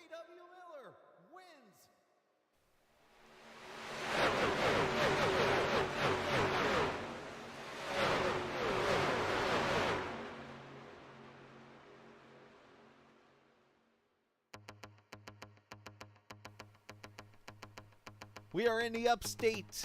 J.W. Miller wins. We are in the upstate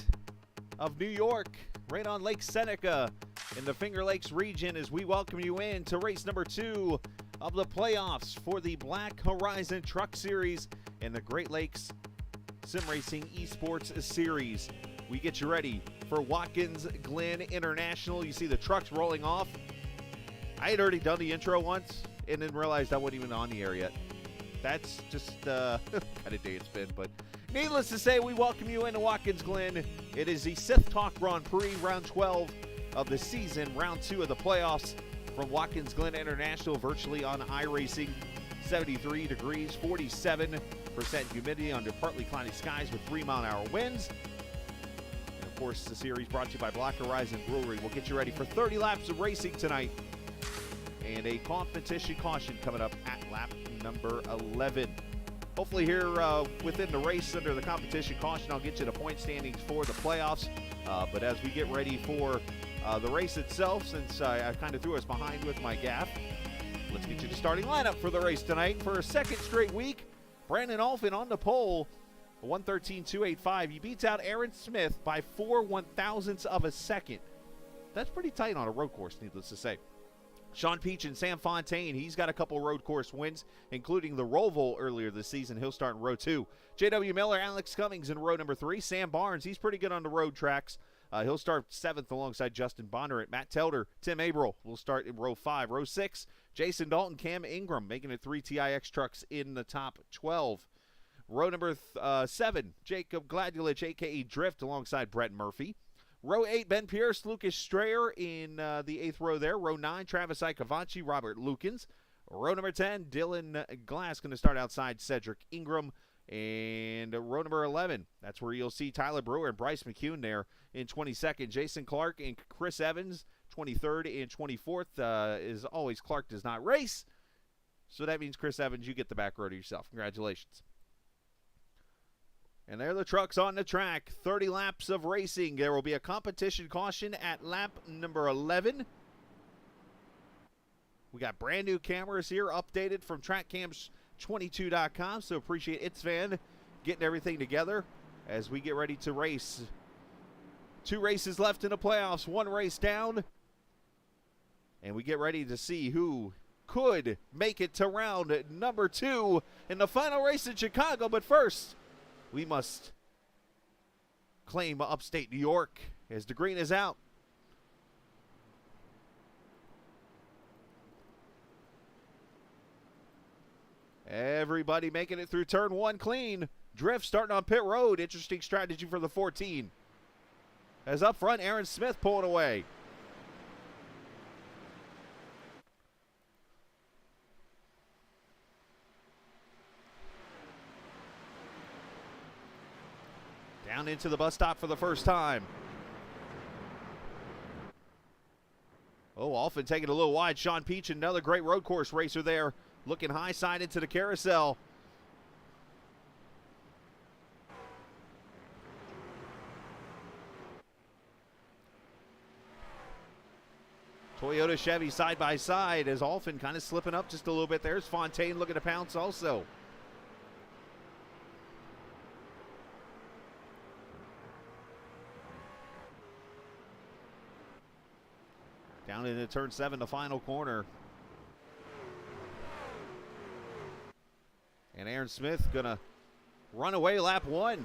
of New York, right on Lake Seneca in the Finger Lakes region, as we welcome you in to race number 2 of the playoffs for the Black Horizon Truck Series and the Great Lakes Sim Racing Esports Series. We get you ready for Watkins Glen International. You see the trucks rolling off. I had already done the intro once and then realized I wasn't even on the air yet. That's just kind of day it's been, but needless to say, we welcome you into Watkins Glen. It is the Sith Talk Grand Prix, round 12 of the season, round 2 of the playoffs from Watkins Glen International, virtually on iRacing. 73 degrees, 47% humidity under partly cloudy skies with 3-mile-an-hour winds. And of course, the series brought to you by Black Horizon Brewery. We'll get you ready for 30 laps of racing tonight. And a competition caution coming up at lap number 11. Hopefully here within the race under the competition caution, I'll get you the point standings for the playoffs. But as we get ready for the race itself, since I kind of threw us behind with my gaffe, let's get you the starting lineup for the race tonight. For a second straight week, Brandon Alphin on the pole, 1:13.285. He beats out Aaron Smith by 4 1,000ths of a second. That's pretty tight on a road course, needless to say. Sean Peach and Sam Fontaine, he's got a couple road course wins, including the Roval earlier this season. He'll start in row 2. J.W. Miller, Alex Cummings in row number 3. Sam Barnes, he's pretty good on the road tracks. He'll start 7th alongside Justin Bonner. Matt Telder, Tim Averill will start in row 5. Row 6, Jason Dalton, Cam Ingram, making it 3 TIX trucks in the top 12. Row number 7, Jacob Gladulich, a.k.a. Drift, alongside Brett Murphy. Row 8, Ben Pierce, Lucas Strayer in the 8th row there. Row 9, Travis Icavaci, Robert Lukens. Row number 10, Dylan Glass going to start outside Cedric Ingram. And row number 11, that's where you'll see Tyler Brewer and Bryce McCune there in 22nd. Jason Clark and Chris Evans, 23rd and 24th. As always, Clark does not race. So that means, Chris Evans, you get the back row to yourself. Congratulations. And there are the trucks on the track. 30 laps of racing. There will be a competition caution at lap number 11. We got brand new cameras here, updated from TrackCams22.com. So appreciate Itzvan getting everything together as we get ready to race. 2 races left in the playoffs, 1 race down. And we get ready to see who could make it to round number 2 in the final race in Chicago. But first, we must claim upstate New York as the green is out. Everybody making it through turn 1 clean. Drift starting on pit road. Interesting strategy for the 14. As up front, Aaron Smith pulling away. Down into the bus stop for the first time. Oh, Alphin taking a little wide. Sean Peach, another great road course racer there. Looking high side into the carousel. Toyota Chevy side by side as Alphin kind of slipping up just a little bit. There's Fontaine looking to pounce also. Down into turn 7, the final corner. And Aaron Smith gonna run away lap 1.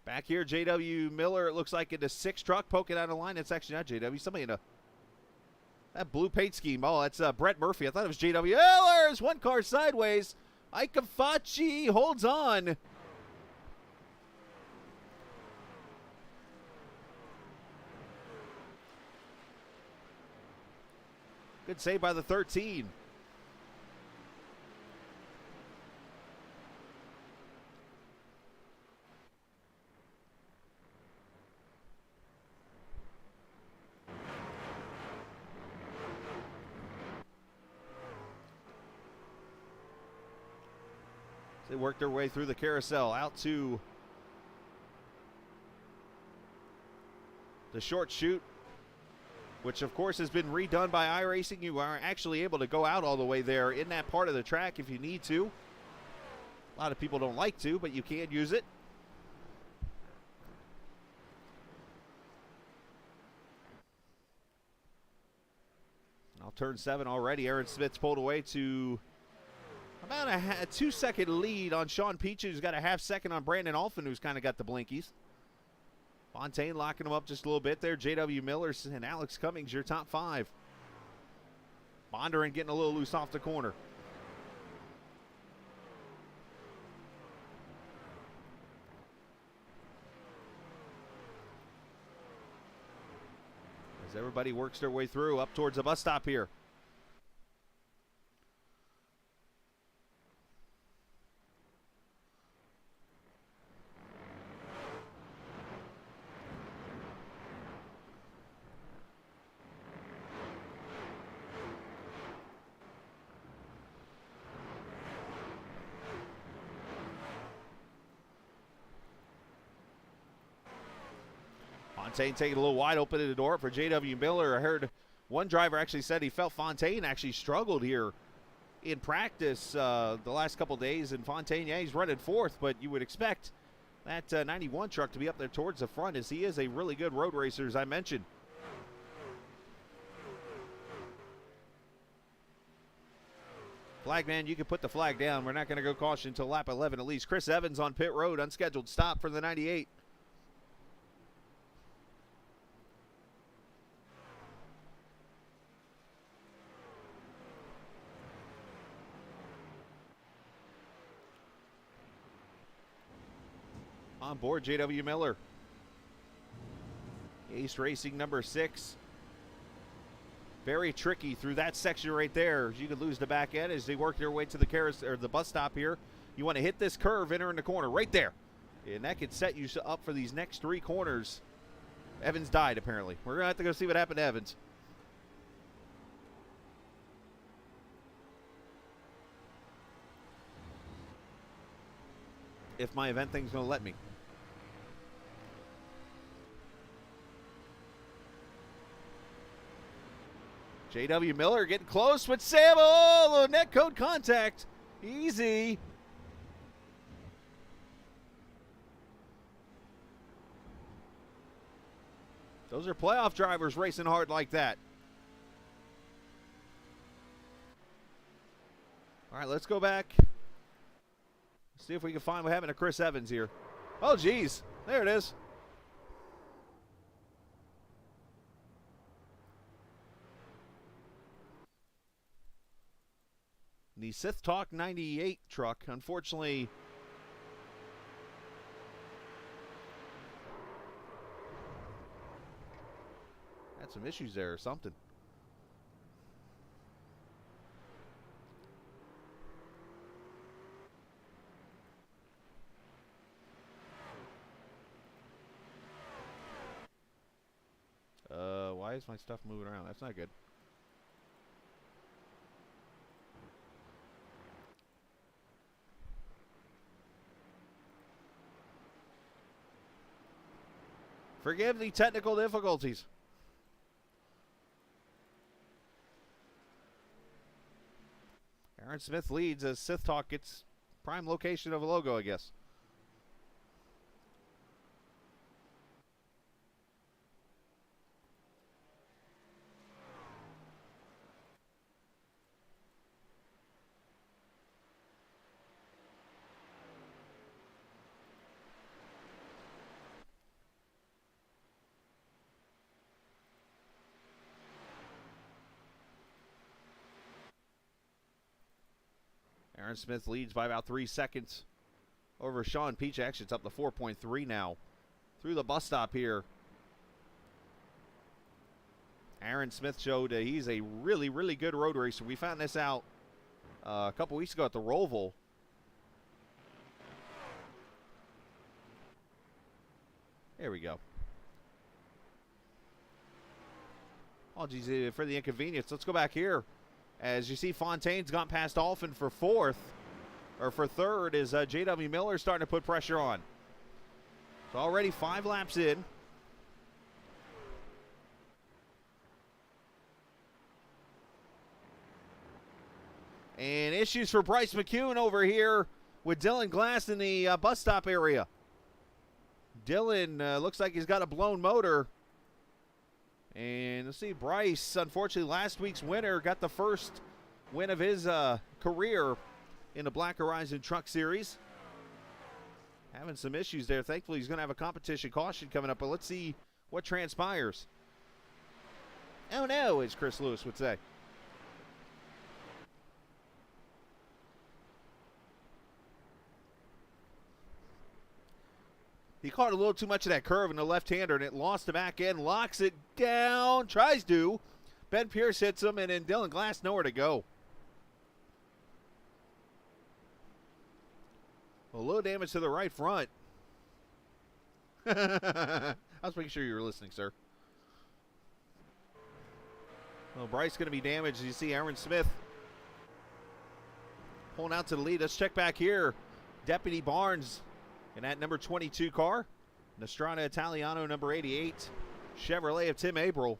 Back here, J.W. Miller, it looks like in the 6 truck, poking out of the line. It's actually not J.W. Somebody in that blue paint scheme. Oh, that's Brett Murphy. I thought it was J.W. Oh, there's one car sideways. Icavaci holds on. Good save by the 13. They work their way through the carousel out to the short chute, which of course has been redone by iRacing. You are actually able to go out all the way there in that part of the track if you need to. A lot of people don't like to, but you can use it. Now turn 7 already. Aaron Smith's pulled away to about a 2-second lead on Sean Peach, who's got a half second on Brandon Alphin, who's kind of got the blinkies. Fontaine locking him up just a little bit there. J.W. Miller and Alex Cummings, your top 5. Bondurant getting a little loose off the corner. As everybody works their way through up towards the bus stop here. Fontaine taking a little wide open in the door for J.W. Miller. I heard one driver actually said he felt Fontaine actually struggled here in practice the last couple days. And Fontaine, yeah, he's running 4th, but you would expect that 91 truck to be up there towards the front, as he is a really good road racer, as I mentioned. Flagman, you can put the flag down. We're not going to go caution until lap 11 at least. Chris Evans on pit road, unscheduled stop for the 98. On board, J.W. Miller. Ace Racing number 6. Very tricky through that section right there. You could lose the back end as they work their way to the carousel or the bus stop here. You want to hit this curve, entering the corner right there. And that could set you up for these next 3 corners. Evans died, apparently. We're going to have to go see what happened to Evans. If my event thing's going to let me. J.W. Miller getting close with Sam. Oh, net code contact. Easy. Those are playoff drivers racing hard like that. All right, let's go back. See if we can find what happened to Chris Evans here. Oh, geez. There it is. The Sith Talk 98 truck, unfortunately, had some issues there or something. Why is my stuff moving around? That's not good. Forgive the technical difficulties. Aaron Smith leads as Sith Talk gets prime location of a logo, I guess. Aaron Smith leads by about 3 seconds over Sean Peach. Actually, it's up to 4.3 now. Through the bus stop here. Aaron Smith showed he's a really, really good road racer. We found this out a couple weeks ago at the Roval. There we go. Oh, geez, for the inconvenience. Let's go back here. As you see, Fontaine's gone past Alphin for 4th. or for third is J.W. Miller starting to put pressure on. So already 5 laps in. And issues for Bryce McCune over here with Dylan Glass in the bus stop area. Dylan looks like he's got a blown motor. And let's see, Bryce, unfortunately, last week's winner, got the first win of his career in the Black Horizon Truck Series. Having some issues there. Thankfully, he's going to have a competition caution coming up, but let's see what transpires. Oh no, as Chris Lewis would say. He caught a little too much of that curve in the left-hander, and it lost the back end, locks it down, tries to. Ben Pierce hits him, and then Dylan Glass nowhere to go. A little damage to the right front. I was making sure you were listening, sir. Well, Bryce going to be damaged. You see Aaron Smith pulling out to the lead. Let's check back here. Deputy Barnes in that number 22 car. Nostrana Italiano, number 88. Chevrolet of Tim Abril.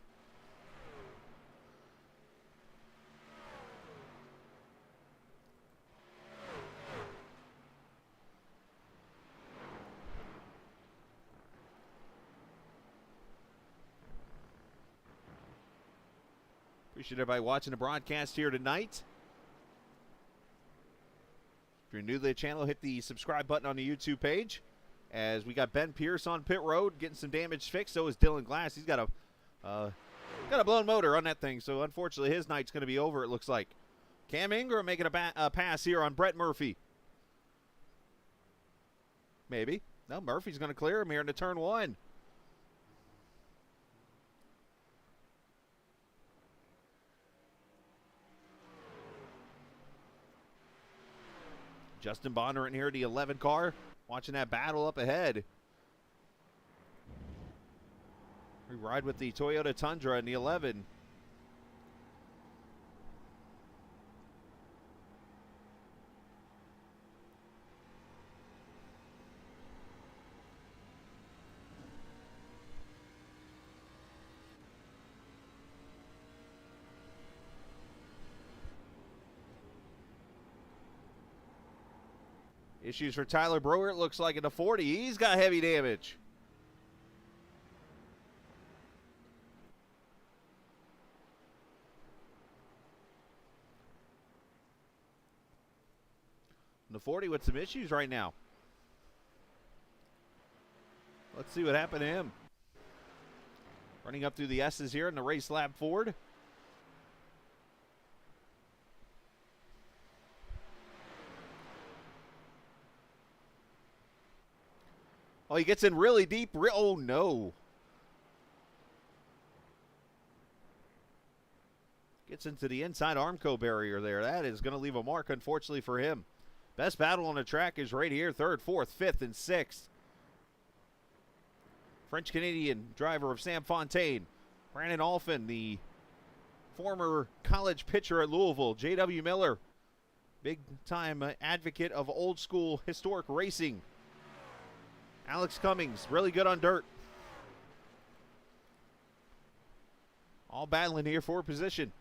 Appreciate everybody watching the broadcast here tonight. If you're new to the channel, hit the subscribe button on the YouTube page. As we got Ben Pierce on pit road getting some damage fixed. So is Dylan Glass. He's got a blown motor on that thing. So unfortunately his night's going to be over, it looks like. Cam Ingram making a pass here on Brett Murphy. Maybe. No, Murphy's going to clear him here into turn 1. Justin Bonner in here, the 11 car, watching that battle up ahead. We ride with the Toyota Tundra in the 11. Issues for Tyler Brewer, it looks like in the 40. He's got heavy damage. The 40 with some issues right now. Let's see what happened to him. Running up through the S's here in the race lap Ford. Oh, he gets in really deep. Oh, no. Gets into the inside Armco barrier there. That is going to leave a mark, unfortunately, for him. Best battle on the track is right here. 3rd, 4th, 5th, and 6th. French-Canadian driver of Sam Fontaine. Brandon Alphin, the former college pitcher at Louisville. J.W. Miller, big-time advocate of old-school historic racing. Alex Cummings, really good on dirt. All battling here for position.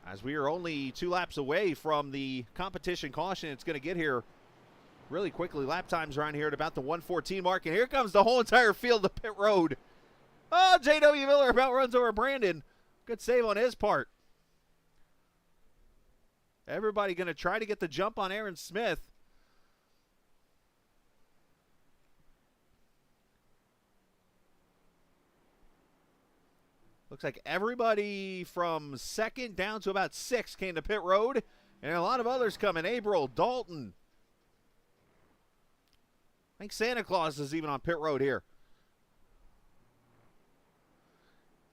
As we are only 2 laps away from the competition caution, it's going to get here really quickly. Lap times around here at about the 1:14 mark, and here comes the whole entire field to pit road. Oh, J.W. Miller about runs over Brandon. Good save on his part. Everybody going to try to get the jump on Aaron Smith. Looks like everybody from 2nd down to about 6th came to pit road. And a lot of others coming. Abril, Dalton. I think Santa Claus is even on pit road here.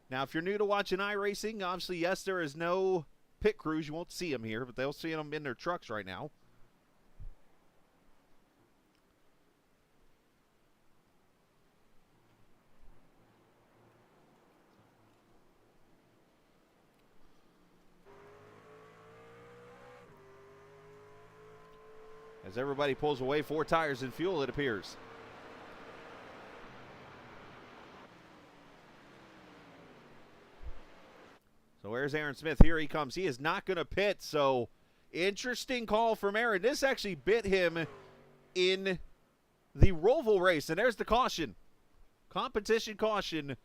Now, if you're new to watching iRacing, obviously, yes, there is no pit crews. You won't see them here, but they'll see them in their trucks right now. As everybody pulls away, 4 tires and fuel, it appears. So where's Aaron Smith? Here he comes. He is not going to pit, so interesting call from Aaron. This actually bit him in the Roval race, and there's the caution. Competition caution.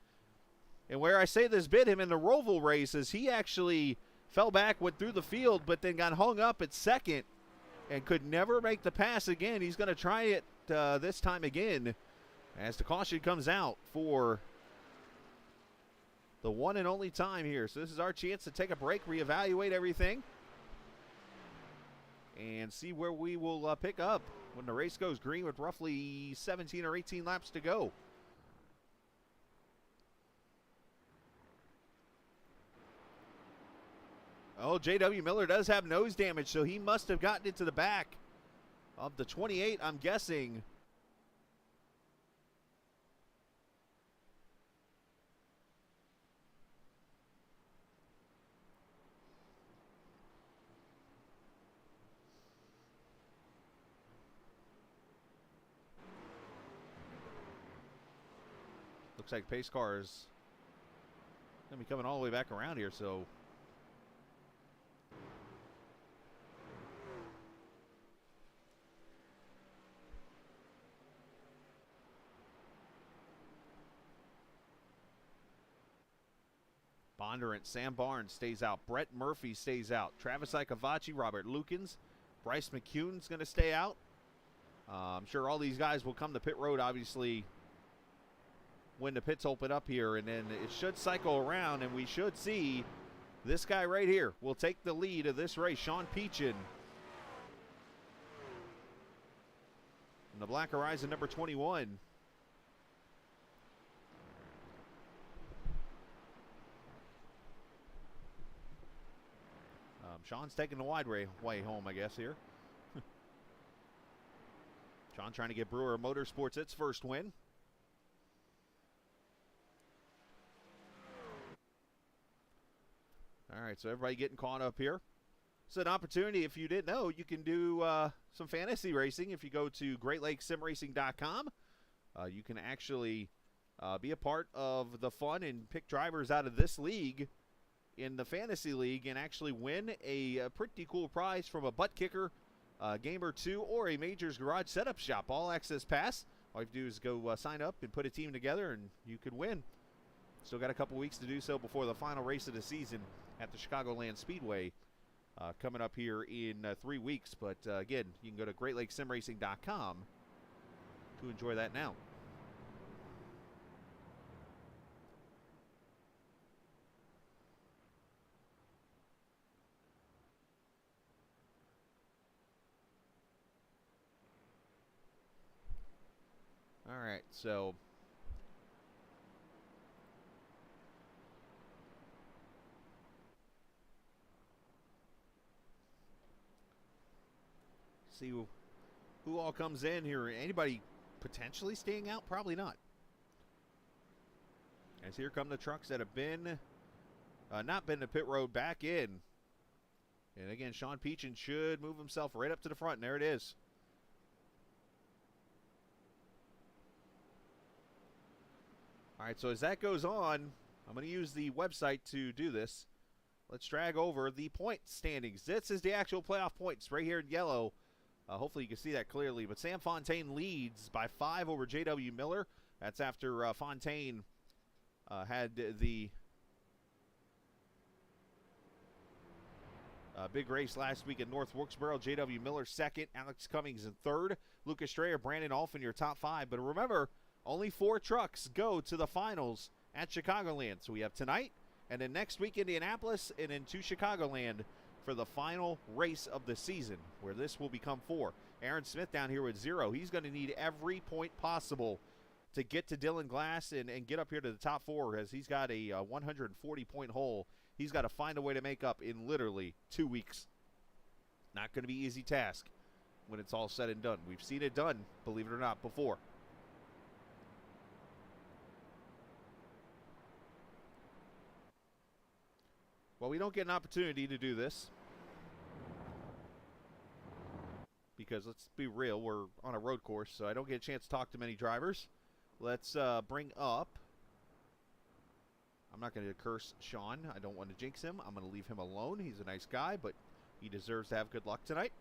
And where I say this bit him in the Roval race is he actually fell back, went through the field, but then got hung up at second and could never make the pass again. He's going to try it this time again as the caution comes out for the one and only time here. So this is our chance to take a break, reevaluate everything, and see where we will pick up when the race goes green with roughly 17 or 18 laps to go. Oh, J.W. Miller does have nose damage, so he must have gotten into the back of the 28, I'm guessing. Looks like pace car is going to be coming all the way back around here, so Bondurant, Sam Barnes stays out. Brett Murphy stays out. Travis Icavacci, Robert Lukens, Bryce McCune's going to stay out. I'm sure all these guys will come to pit road, obviously, when the pits open up here, and then it should cycle around, and we should see this guy right here will take the lead of this race, Sean Peachin. And the Black Horizon number 21. Sean's taking the wide way home, I guess, here. Sean trying to get Brewer Motorsports its first win. All right, so everybody getting caught up here. It's an opportunity, if you didn't know, you can do some fantasy racing. If you go to GreatLakesSimRacing.com, you can actually be a part of the fun and pick drivers out of this league in the fantasy league and actually win a pretty cool prize from a butt kicker, game or two, or a Majors Garage Setup Shop All Access Pass. All you have to do is go sign up and put a team together, and you could win. Still got a couple weeks to do so before the final race of the season at the Chicagoland Speedway coming up here in 3 weeks. But again, you can go to GreatLakesSimRacing.com to enjoy that now. All right, so see who all comes in here. Anybody potentially staying out? Probably not. As here come the trucks that have been not been to pit road back in. And again, Sean Peachin should move himself right up to the front, and there it is. All right, so as that goes on, I'm going to use the website to do this. Let's drag over the point standings. This is the actual playoff points right here in yellow. Hopefully you can see that clearly. But Sam Fontaine leads by 5 over J.W. Miller. That's after Fontaine had the big race last week at North Wilkesboro. J.W. Miller second, Alex Cummings in third, Lucas Strayer, Brandon Alphin your top 5. But remember, only 4 trucks go to the finals at Chicagoland. So we have tonight, and then next week Indianapolis, and then to Chicagoland for the final race of the season, where this will become 4. Aaron Smith down here with 0. He's going to need every point possible to get to Dylan Glass and get up here to the top 4, as he's got a 140-point hole he's got to find a way to make up in literally 2 weeks. Not going to be an easy task when it's all said and done. We've seen it done, believe it or not, before. Well, we don't get an opportunity to do this because let's be real, we're on a road course, so I don't get a chance to talk to many drivers. Let's bring up, I'm not going to curse Sean. I don't want to jinx him. I'm going to leave him alone. He's a nice guy, but he deserves to have good luck tonight.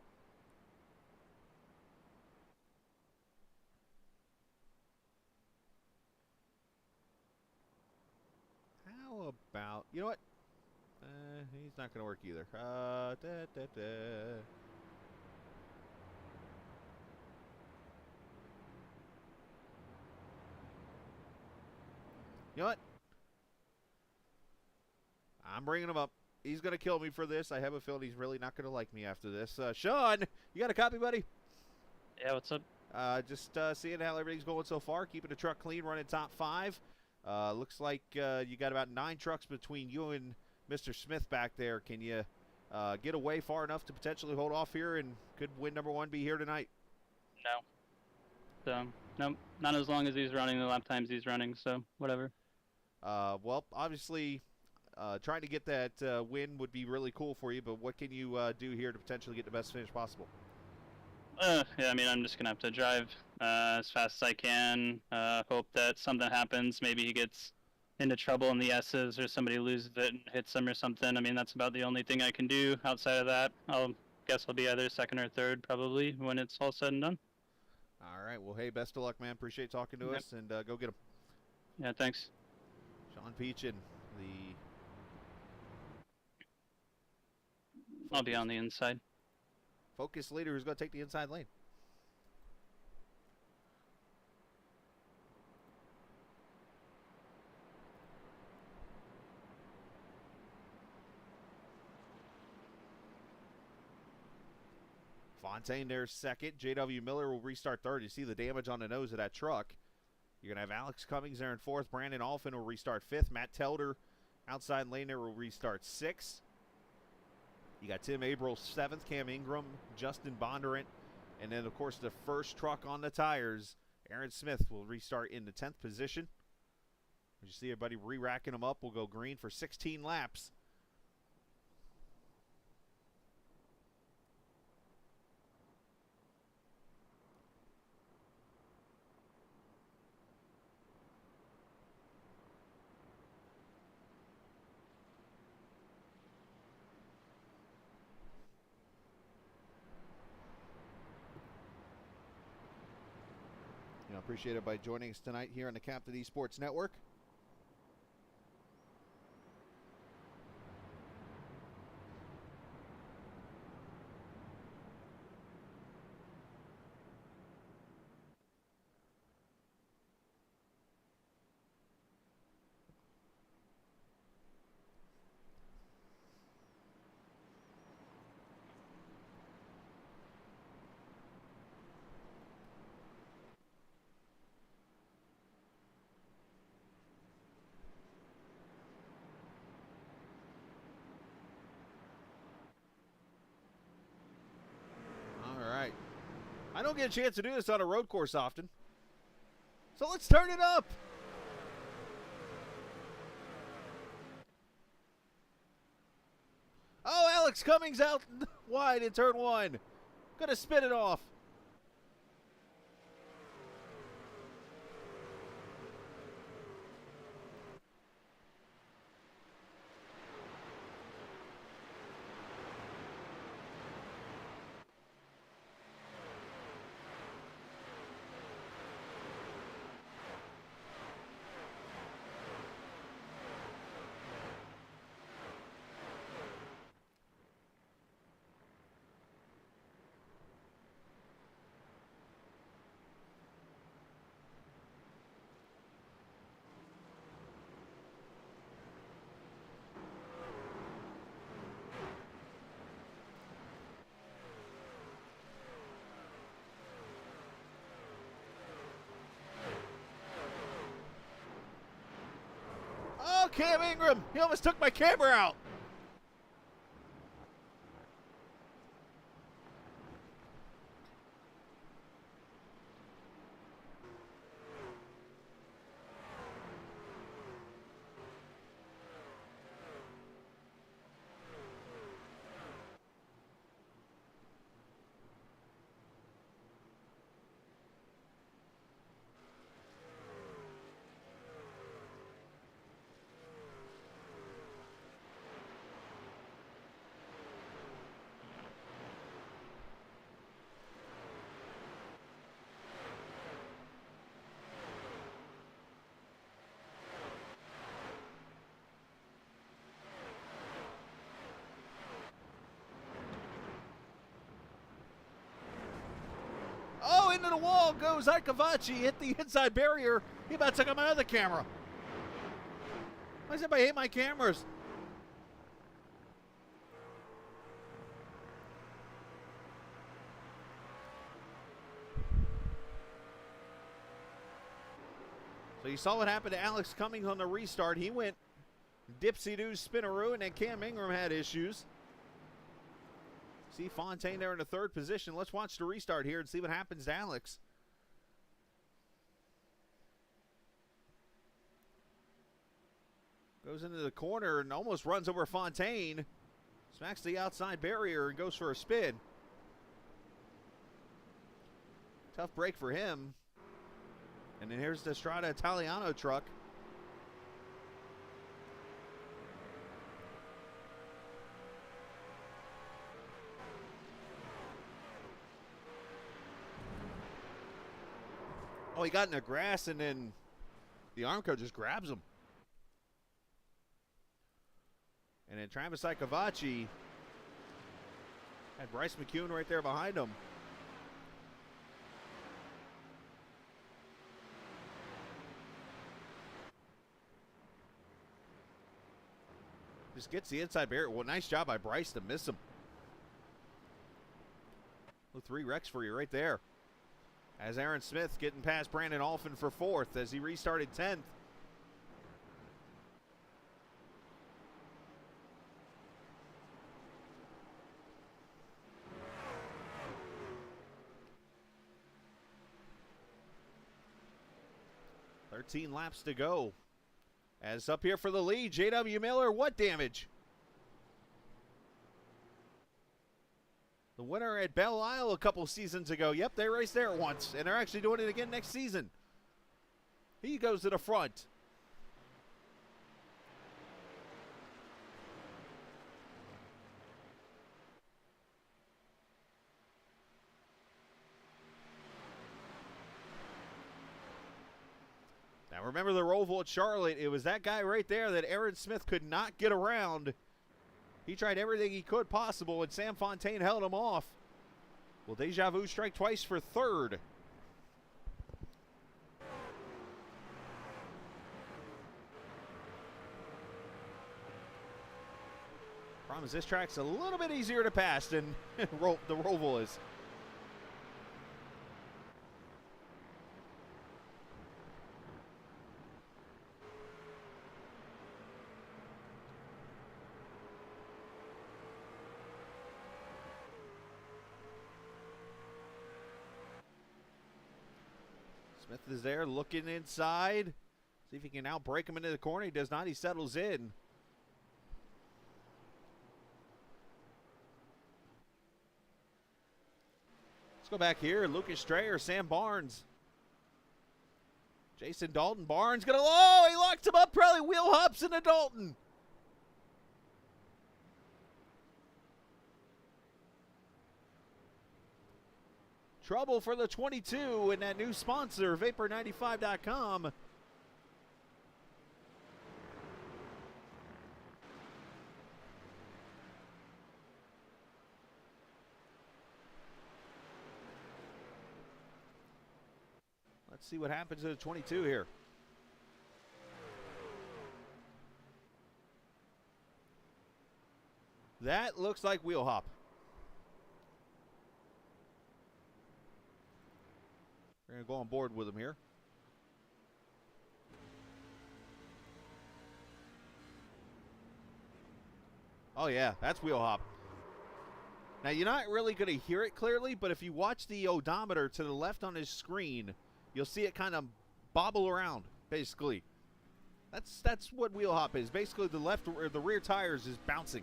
How about, you know what? He's not going to work either. You know what? I'm bringing him up. He's going to kill me for this. I have a feeling he's really not going to like me after this. Sean, you got a copy, buddy? Yeah, what's up? Just seeing how everything's going so far. Keeping the truck clean, running top 5. Looks like you got about 9 trucks between you and Mr. Smith back there. Can you get away far enough to potentially hold off here, and could win number 1 be here tonight? No. So, no, not as long as he's running the lap times he's running, so whatever. Well, obviously, trying to get that win would be really cool for you, but what can you do here to potentially get the best finish possible? Yeah, I mean, I'm just going to have to drive as fast as I can, hope that something happens. Maybe he gets into trouble in the S's or somebody loses it and hits him or something. I mean, that's about the only thing I can do. Outside of that, guess I'll be either 2nd or 3rd probably when it's all said and done. All right. Well, hey, best of luck, man. Appreciate talking to us, and go get him. Yeah, thanks. Sean Peachin, the... I'll be on the inside. Focus leader who's going to take the inside lane. Fontaine there's 2nd. J.W. Miller will restart 3rd. You see the damage on the nose of that truck. You're going to have Alex Cummings there in 4th. Brandon Alphin will restart 5th. Matt Telder, outside lane there, will restart 6th. You got Tim Abril 7th. Cam Ingram, Justin Bondurant, and then, of course, the first truck on the tires, Aaron Smith, will restart in the 10th position. As you see everybody re-racking them up, we'll go green for 16 laps. Appreciate everybody joining us tonight here on the Captain Esports Network. I don't get a chance to do this on a road course often, so let's turn it up. Oh, Alex Cummings out wide in turn 1. Gonna spin it off. Oh, Cam Ingram! He almost took my camera out. into the wall goes Aikavachi, hit the inside barrier. He about took out my other camera. Why does everybody hate my cameras? So you saw what happened to Alex Cummings on the restart. He went dipsy-doo spinaroo, and then Cam Ingram had issues. See Fontaine there in the third position. Let's watch the restart here and see what happens to Alex. Goes into the corner and almost runs over Fontaine. Smacks the outside barrier and goes for a spin. Tough break for him. And then here's the Strada Italiano truck. Oh, he got in the grass, and then the Armco just grabs him. And then Travis Aikavachi had Bryce McCune right there behind him. Just gets the inside barrier. Well, nice job by Bryce to miss him. Well, 3 wrecks for you right there. As Aaron Smith getting past Brandon Alphin for 4th as he restarted 10th. $13 laps to go. As up here for the lead, J.W. Miller, what damage? The winner at Belle Isle a couple seasons ago. Yep, they raced there once, and they're actually doing it again next season. He goes to the front. Now remember the Roval at Charlotte. It was that guy right there that Aaron Smith could not get around. He tried everything he could possible, and Sam Fontaine held him off. Will Deja Vu strike twice for 3rd? Problem is this track's a little bit easier to pass than the Roval is. Smith is there looking inside. See if he can now break him into the corner. He does not. He settles in. Let's go back here. Lucas Strayer, Sam Barnes. Jason Dalton. Barnes gonna, oh, he locked him up. Probably wheel hops into Dalton. Trouble for the 22 and that new sponsor, Vapor95.com. Let's see what happens to the 22 here. That looks like wheel hop. We're going to go on board with him here. Oh, yeah, that's wheel hop. Now, you're not really going to hear it clearly, but if you watch the odometer to the left on his screen, you'll see it kind of bobble around, basically. That's what wheel hop is. Basically, the left or the rear tires is bouncing.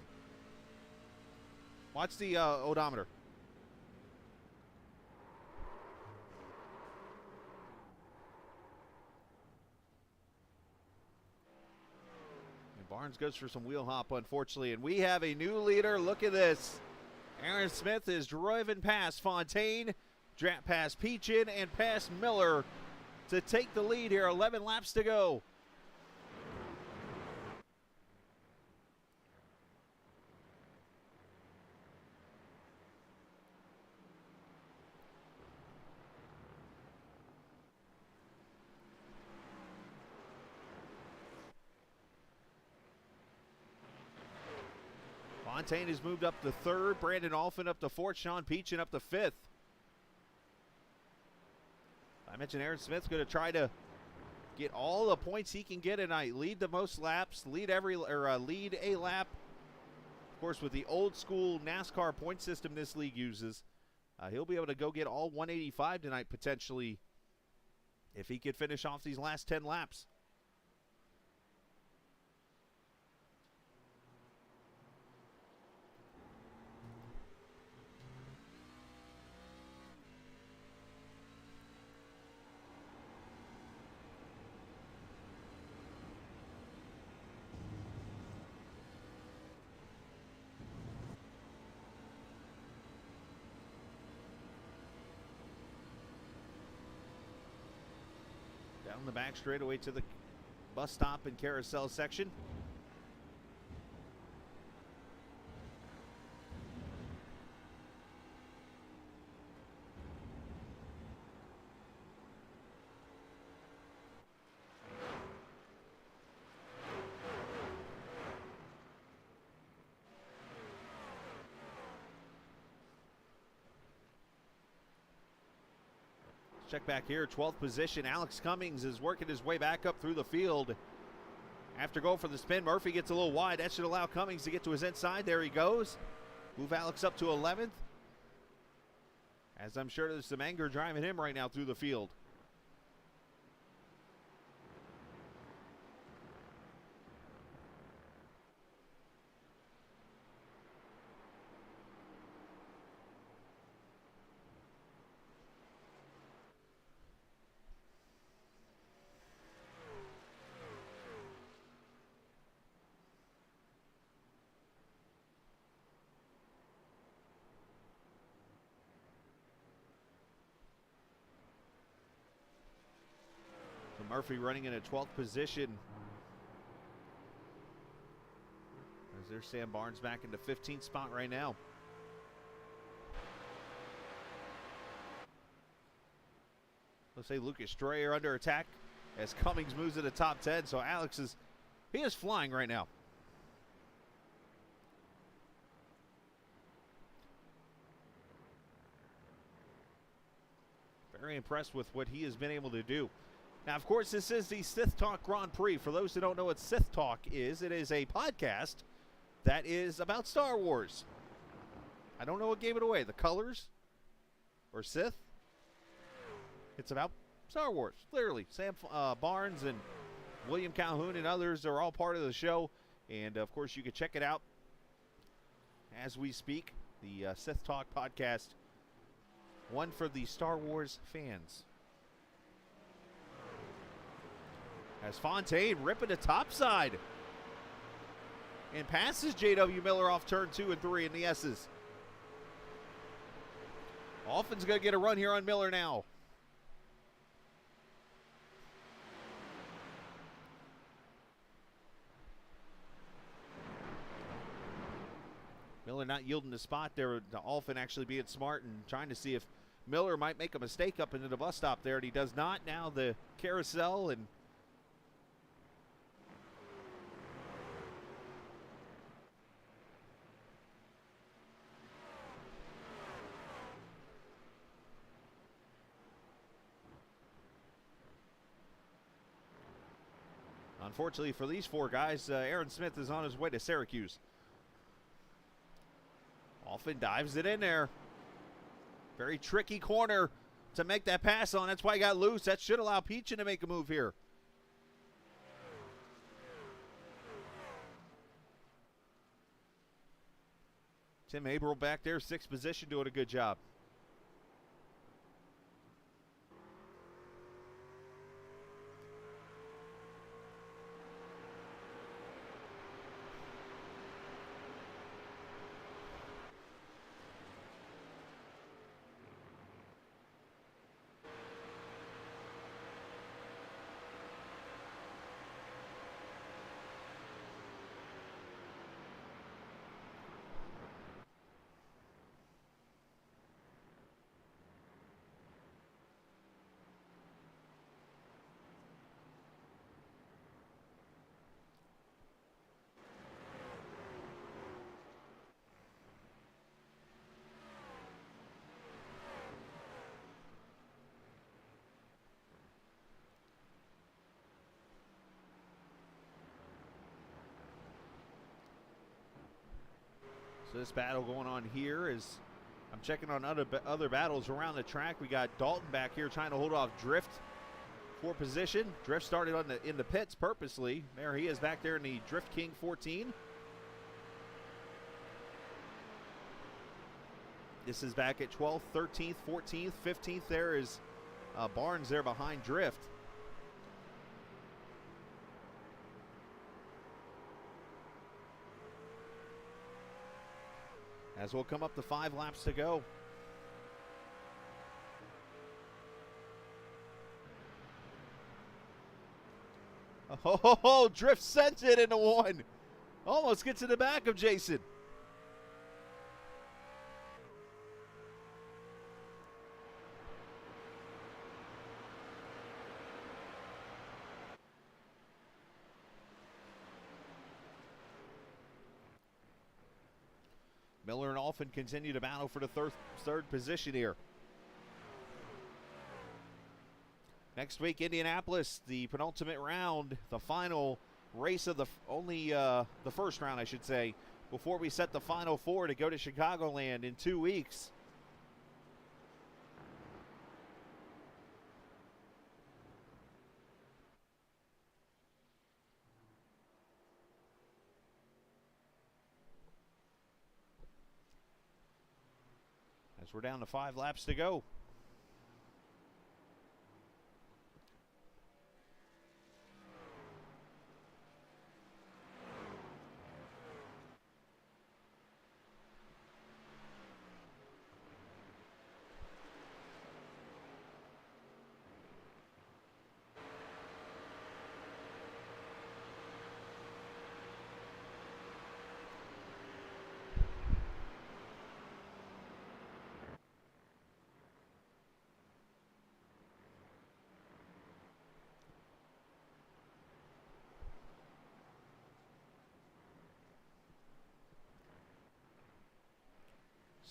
Watch the odometer. Barnes goes for some wheel hop, unfortunately, and we have a new leader. Look at this. Aaron Smith is driving past Fontaine, past Peachin, and past Miller to take the lead here. 11 laps to go. Fontaine has moved up to third. Brandon Alphin up to fourth. Sean Peachin up to fifth. I mentioned Aaron Smith's going to try to get all the points he can get tonight. Lead the most laps. Lead a lap. Of course, with the old school NASCAR point system this league uses, he'll be able to go get all 185 tonight potentially if he could finish off these last 10 laps. Down the back straightaway to the bus stop and carousel section. Check back here, 12th position. Alex Cummings is working his way back up through the field. After going for the spin, Murphy gets a little wide. That should allow Cummings to get to his inside. There he goes. Move Alex up to 11th. As I'm sure there's some anger driving him right now through the field. Murphy running in a 12th position. As there's Sam Barnes back in the 15th spot right now. Let's say Lucas Strayer under attack as Cummings moves to the top 10. So Alex he is flying right now. Very impressed with what he has been able to do. Now, of course, this is the Sith Talk Grand Prix. For those who don't know what Sith Talk is, it is a podcast that is about Star Wars. I don't know what gave it away, the colors or Sith. It's about Star Wars, clearly. Sam Barnes and William Calhoun and others are all part of the show. And, of course, you can check it out as we speak. The Sith Talk podcast, one for the Star Wars fans. As Fontaine ripping the top side and passes J.W. Miller off turn 2 and 3 in the S's. Alphin's going to get a run here on Miller now. Miller not yielding the spot there. Alphin actually being smart and trying to see if Miller might make a mistake up into the bus stop there, and he does not. Now the carousel and unfortunately for these four guys, Aaron Smith is on his way to Syracuse. Alphin dives it in there. Very tricky corner to make that pass on. That's why he got loose. That should allow Peachin to make a move here. Tim Averill back there, 6th position, doing a good job. So this battle going on here is, I'm checking on other battles around the track. We got Dalton back here trying to hold off Drift for position. Drift started in the pits purposely. There he is back there in the Drift King 14. This is back at 12th, 13th, 14th, 15th. There is Barnes there behind Drift. As we'll come up to 5 laps to go. Oh, Drift sent it into one. Almost gets in the back of Jason. Miller and Alphin continue to battle for the third position here. Next week, Indianapolis, the penultimate round, the final race of the first round, I should say, before we set the final 4 to go to Chicagoland in 2 weeks. As we're down to 5 laps to go.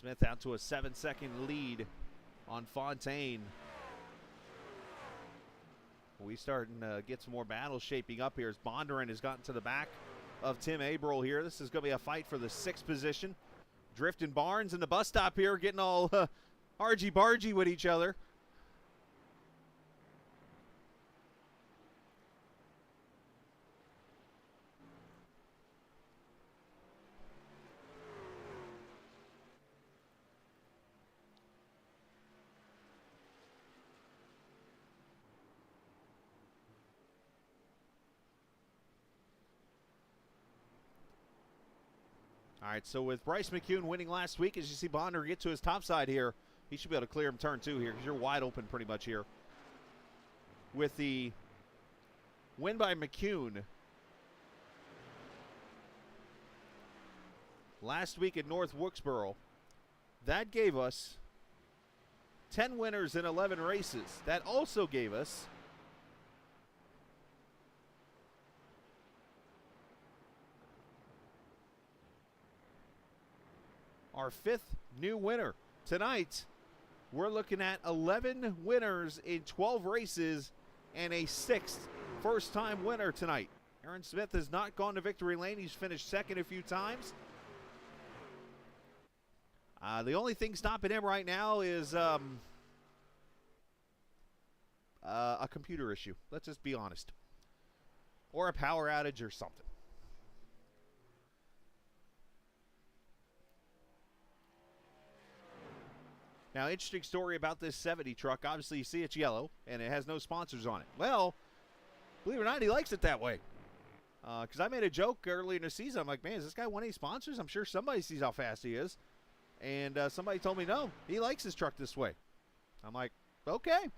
Smith out to a 7-second lead on Fontaine. We starting to get some more battles shaping up here as Bondurant has gotten to the back of Tim Averill here. This is going to be a fight for the 6th position. Drift and Barnes in the bus stop here getting all argy-bargy with each other. All right, so with Bryce McCune winning last week, as you see Bonder get to his top side here, he should be able to clear him turn 2 here because you're wide open pretty much here. With the win by McCune last week at North Wilkesboro, that gave us 10 winners in 11 races. That also gave us our 5th new winner. Tonight, we're looking at 11 winners in 12 races and a 6th first-time winner tonight. Aaron Smith has not gone to victory lane. He's finished 2nd a few times. The only thing stopping him right now is a computer issue. Let's just be honest. Or a power outage or something. Now, interesting story about this 70 truck. Obviously, you see it's yellow, and it has no sponsors on it. Well, believe it or not, he likes it that way. Because I made a joke early in the season. I'm like, man, has this guy won any sponsors? I'm sure somebody sees how fast he is. And somebody told me, no, he likes his truck this way. I'm like, okay.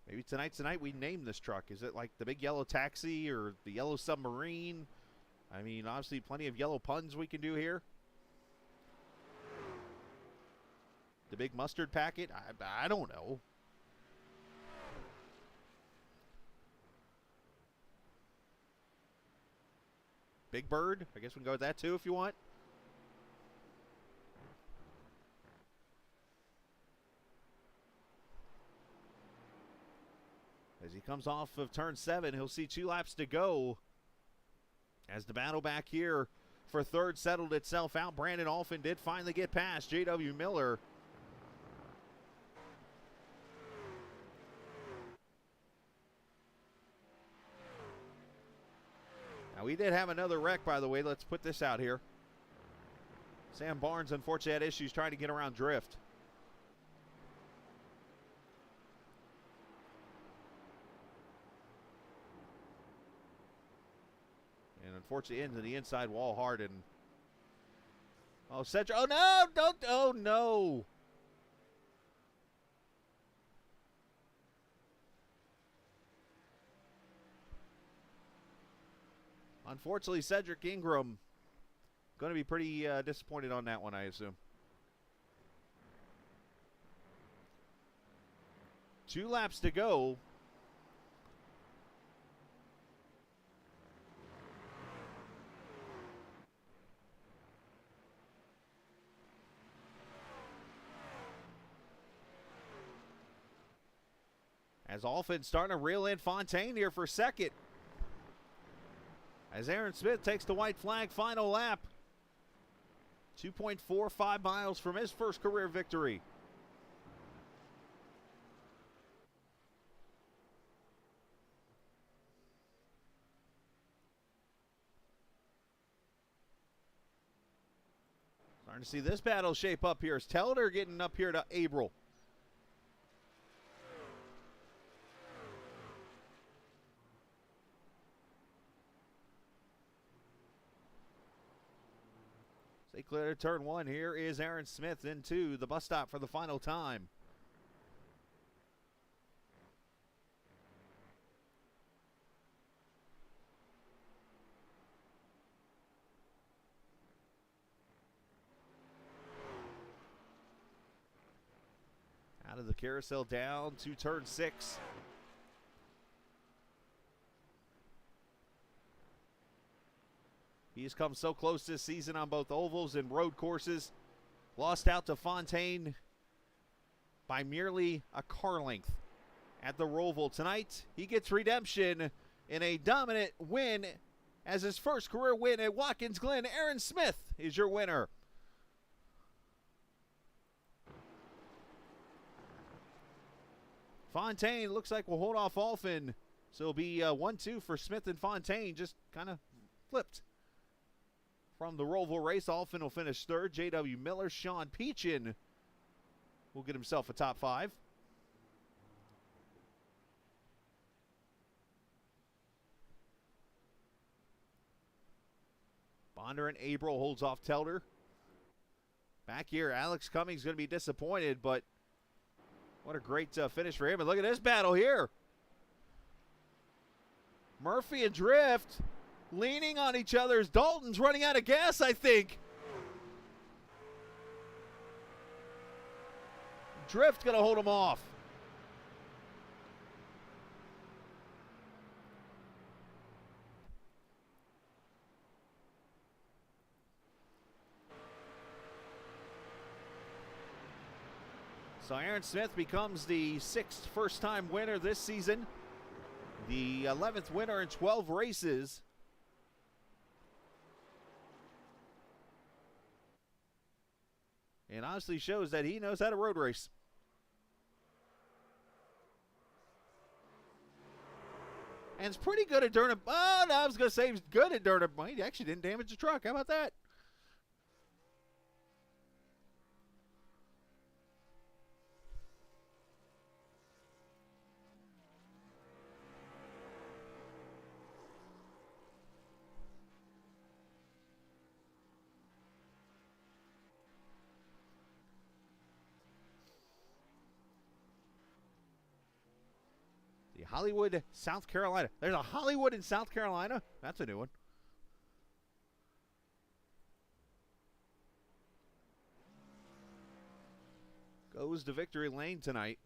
Maybe tonight's the night we name this truck. Is it like the big yellow taxi or the yellow submarine? I mean, obviously, plenty of yellow puns we can do here. The big mustard packet? I don't know. Big Bird? I guess we can go with that too if you want. As he comes off of turn 7, he'll see 2 laps to go. As the battle back here for third settled itself out, Brandon Alphin did finally get past J.W. Miller. Now, we did have another wreck, by the way. Let's put this out here. Sam Barnes, unfortunately, had issues trying to get around drift. And unfortunately, into the inside wall hard. And oh, Cedric. Oh, no. Don't. Oh, no. Unfortunately, Cedric Ingram going to be pretty disappointed on that one, I assume. 2 laps to go. As Alphin starting to reel in Fontaine here for second. As Aaron Smith takes the white flag, final lap. 2.45 miles from his first career victory. Starting to see this battle shape up here. Is Telder getting up here to Abril? They clear turn 1. Here is Aaron Smith into the bus stop for the final time. Out of the carousel down to turn 6. He's come so close this season on both ovals and road courses. Lost out to Fontaine by merely a car length at the Roval. Tonight, he gets redemption in a dominant win as his first career win at Watkins Glen. Aaron Smith is your winner. Fontaine looks like we'll hold off Alphin. So it'll be 1-2 for Smith and Fontaine. Just kind of flipped. From the Roval race, Alphin will finish third. J.W. Miller, Sean Peachin will get himself a top 5. Bonder and Abril holds off Telder. Back here, Alex Cummings going to be disappointed, but what a great finish for him. And look at this battle here. Murphy and Drift leaning on each other as Dalton's running out of gas, I think. Drift going to hold him off. So Aaron Smith becomes the 6th first-time winner this season. The 11th winner in 12 races. And honestly shows that he knows how to road race. And it's pretty good at Durham. Oh, no, I was going to say he's good at Durham. Well, he actually didn't damage the truck. How about that? Hollywood, South Carolina. There's a Hollywood in South Carolina? That's a new one. Goes to victory lane tonight.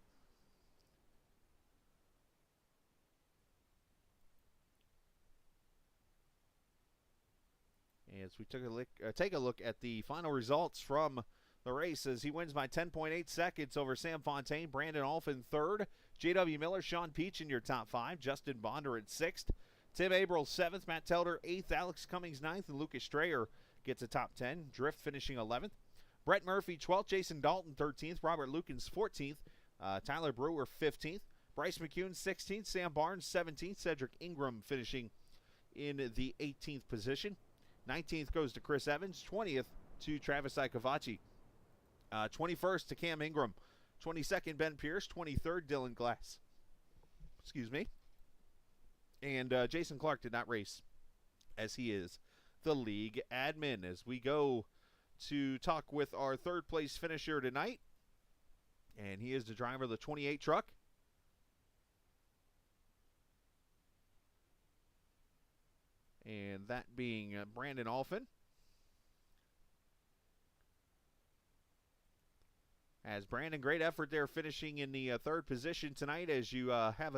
As we take a look at the final results from the races, he wins by 10.8 seconds over Sam Fontaine. Brandon Alphin third. J.W. Miller, Sean Peach in your top 5. Justin Bonder at 6th. Tim Abril 7th, Matt Telder 8th, Alex Cummings 9th, and Lucas Strayer gets a top 10. Drift finishing 11th. Brett Murphy 12th, Jason Dalton 13th, Robert Lukens 14th, Tyler Brewer 15th, Bryce McCune 16th, Sam Barnes 17th, Cedric Ingram finishing in the 18th position. 19th goes to Chris Evans, 20th to Travis Ikavachi, 21st to Cam Ingram, 22nd Ben Pierce, 23rd Dylan Glass. Excuse me. And Jason Clark did not race, as he is the league admin. As we go to talk with our third place finisher tonight, and he is the driver of the 28 truck. And that being Brandon Alphin. As Brandon, great effort there finishing in the third position tonight, as you have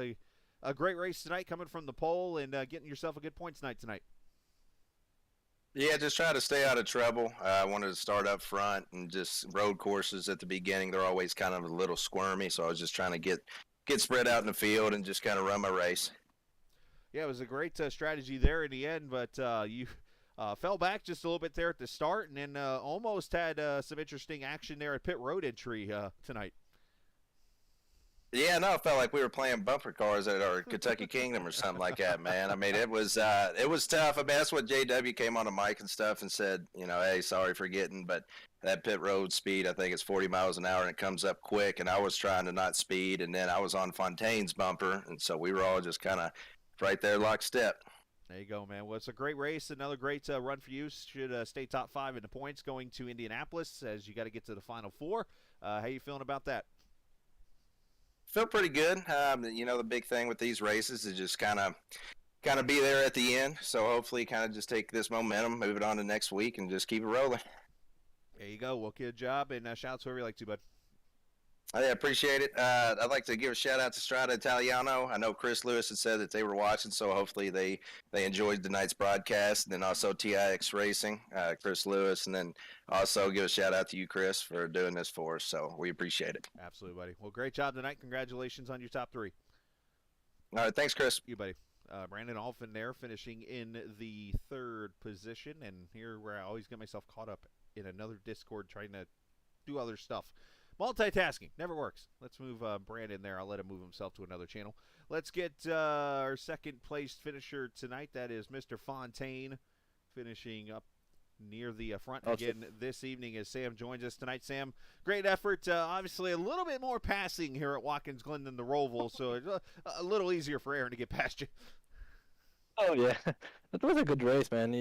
a great race tonight coming from the pole and getting yourself a good points night tonight. Yeah, just try to stay out of trouble. I wanted to start up front, and just road courses at the beginning, they're always kind of a little squirmy, so I was just trying to get spread out in the field and just kind of run my race. Yeah, it was a great strategy there in the end, but you fell back just a little bit there at the start, and then almost had some interesting action there at pit road entry tonight. Yeah, no, it felt like we were playing bumper cars at our Kentucky Kingdom or something like that, man. I mean, it was tough. I mean, that's what JW came on the mic and stuff and said, hey, sorry for getting, but that pit road speed, I think it's 40 miles an hour, and it comes up quick, and I was trying to not speed, and then I was on Fontaine's bumper, and so we were all just kind of right there lockstep. There you go, man. Well, it's a great race. Another great run for you. Should stay top 5 in the points going to Indianapolis, as you got to get to the Final Four. How you feeling about that? Feel pretty good. The big thing with these races is just kind of be there at the end. So hopefully kind of just take this momentum, move it on to next week, and just keep it rolling. There you go. Well, good job, and shout out to whoever you like to, bud. I appreciate it. I'd like to give a shout out to Strada Italiano. I know Chris Lewis had said that they were watching, so hopefully they enjoyed tonight's broadcast. And then also TIX Racing, Chris Lewis, and then also give a shout out to you, Chris, for doing this for us. So we appreciate it. Absolutely, buddy. Well, great job tonight. Congratulations on your top 3. All right, thanks, Chris. You, buddy. Brandon Alphin there finishing in the 3rd position, and here where I always get myself caught up in another Discord trying to do other stuff. Multitasking never works. Let's move Brandon there. I'll let him move himself to another channel. Let's get our second place finisher tonight. That is Mr. Fontaine, finishing up near the front again this evening as Sam joins us tonight. Sam, great effort. Obviously a little bit more passing here at Watkins Glen than the Roval, so it's a little easier for Aaron to get past you. Oh, yeah. That was a good race, man.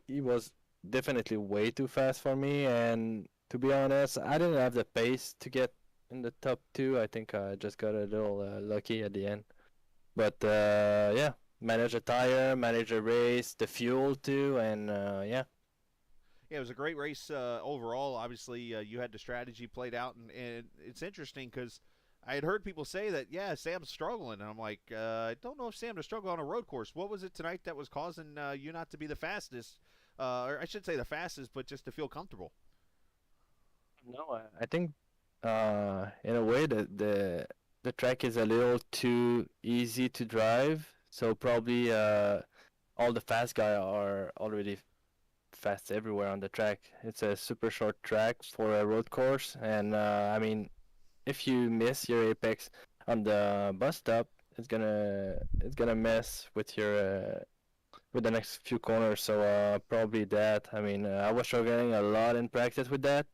He was definitely way too fast for me, and to be honest, I didn't have the pace to get in the top 2. I think I just got a little lucky at the end. But, yeah, manage a tire, manage a race, the fuel too, and, yeah. Yeah, it was a great race overall. Obviously, you had the strategy played out, and it's interesting because I had heard people say that, yeah, Sam's struggling, and I'm like, I don't know if Sam to struggle on a road course. What was it tonight that was causing you not to be the fastest, or I should say the fastest, but just to feel comfortable? No, I think in a way that the track is a little too easy to drive, so probably all the fast guys are already fast everywhere on the track. It's a super short track for a road course, and I mean, if you miss your apex on the bus stop, it's gonna mess with your with the next few corners. So probably that. I mean, I was struggling a lot in practice with that.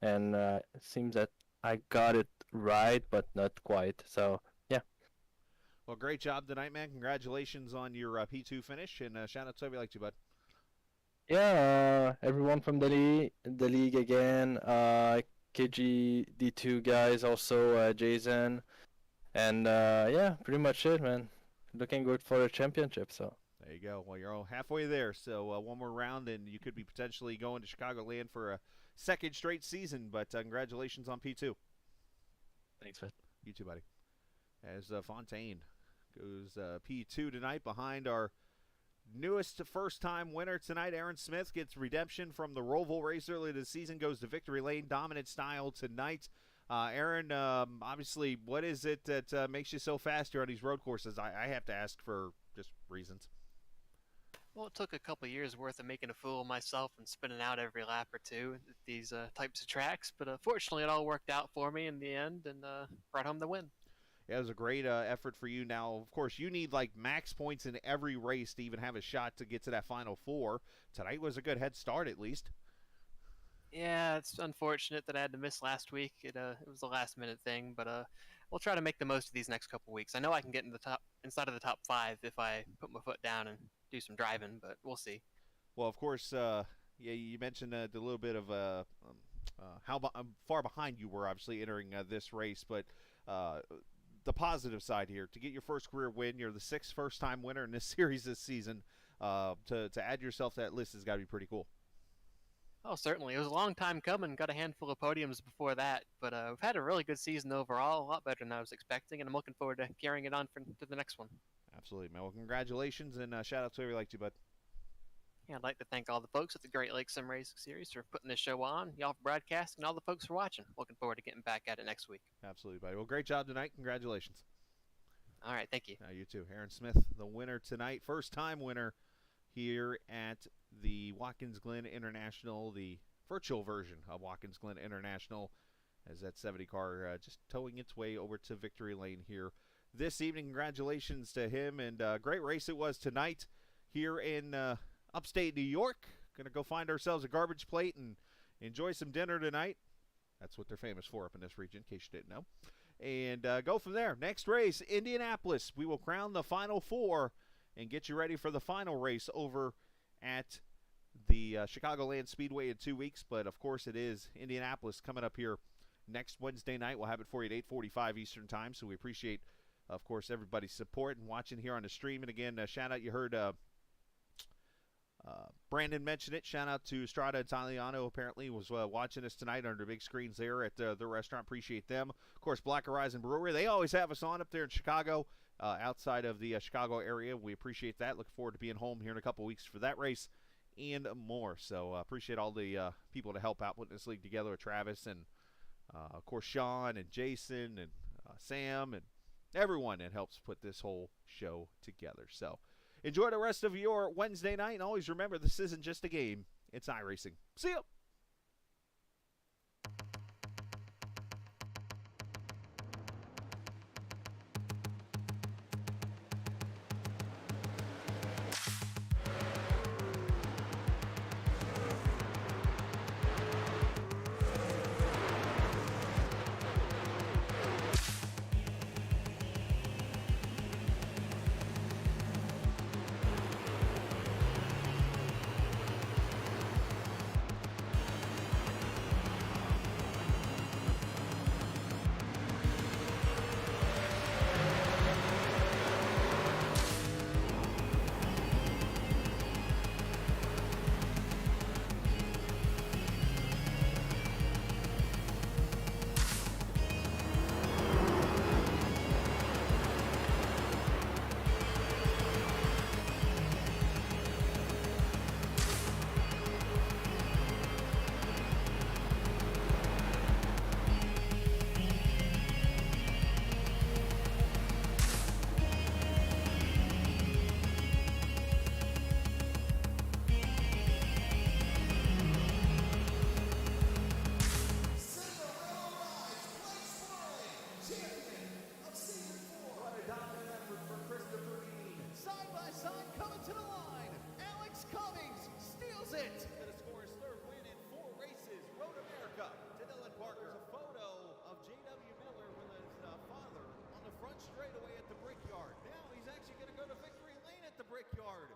And it seems that I got it right, but not quite. So, yeah. Well, great job tonight, man. Congratulations on your P2 finish, and shout out to everybody like you, bud. Yeah, everyone from the league again. KG D2 guys, also Jason, and yeah, pretty much it, man. Looking good for a championship. So. There you go. Well, you're all halfway there. So one more round, and you could be potentially going to Chicagoland for a second straight season. But congratulations on P2. Thanks, man. You too, buddy. As Fontaine goes P2 tonight behind our newest first-time winner tonight. Aaron Smith gets redemption from the Roval race earlier this season, goes to victory lane, dominant style tonight. Aaron, obviously, what is it that makes you so fast here on these road courses? I have to ask for just reasons. Well, it took a couple years worth of making a fool of myself and spinning out every lap or two at these types of tracks, but fortunately it all worked out for me in the end and brought home the win. Yeah, it was a great effort for you. Now, of course, you need like max points in every race to even have a shot to get to that final four. Tonight was a good head start, at least. Yeah, it's unfortunate that I had to miss last week. It was a last minute thing, but we'll try to make the most of these next couple weeks. I know I can get in the inside of the top 5 if I put my foot down and do some driving, but we'll see. Well, of course, yeah, you mentioned the little bit of how far behind you were, obviously, entering this race, but the positive side here, to get your first career win, you're the 6th first-time winner in this series this season. To add yourself to that list has got to be pretty cool. Oh, certainly. It was a long time coming. Got a handful of podiums before that, but we've had a really good season overall, a lot better than I was expecting, and I'm looking forward to carrying it on to the next one. Absolutely, man. Well, congratulations, and shout out to whoever liked you, bud. Yeah, I'd like to thank all the folks at the Great Lakes Sim Racing Series for putting this show on, y'all for broadcasting, and all the folks for watching. Looking forward to getting back at it next week. Absolutely, buddy. Well, great job tonight. Congratulations. All right, thank you. You too. Aaron Smith, the winner tonight, first-time winner here at the Watkins Glen International, the virtual version of Watkins Glen International, as that 70 car just towing its way over to victory lane here this evening. Congratulations to him, and great race it was tonight here in upstate New York. Gonna go find ourselves a garbage plate and enjoy some dinner tonight. That's what they're famous for up in this region, in case you didn't know. And go from there. Next race, Indianapolis. We will crown the final 4 and get you ready for the final race over at the Chicagoland Speedway in 2 weeks. But, of course, it is Indianapolis coming up here next Wednesday night. We'll have it for you at 8:45 Eastern Time. So we appreciate, of course, everybody's support and watching here on the stream. And, again, shout out, you heard Brandon mentioned it. Shout out to Strada Italiano, apparently, was watching us tonight under big screens there at the restaurant. Appreciate them. Of course, Black Horizon Brewery. They always have us on up there in Chicago, outside of the Chicago area. We appreciate that. Looking forward to being home here in a couple weeks for that race and more. So appreciate all the people to help out putting this league together with Travis and, of course, Sean and Jason and Sam and everyone that helps put this whole show together. So enjoy the rest of your Wednesday night, and always remember, this isn't just a game, it's iRacing. See ya! Brickyard.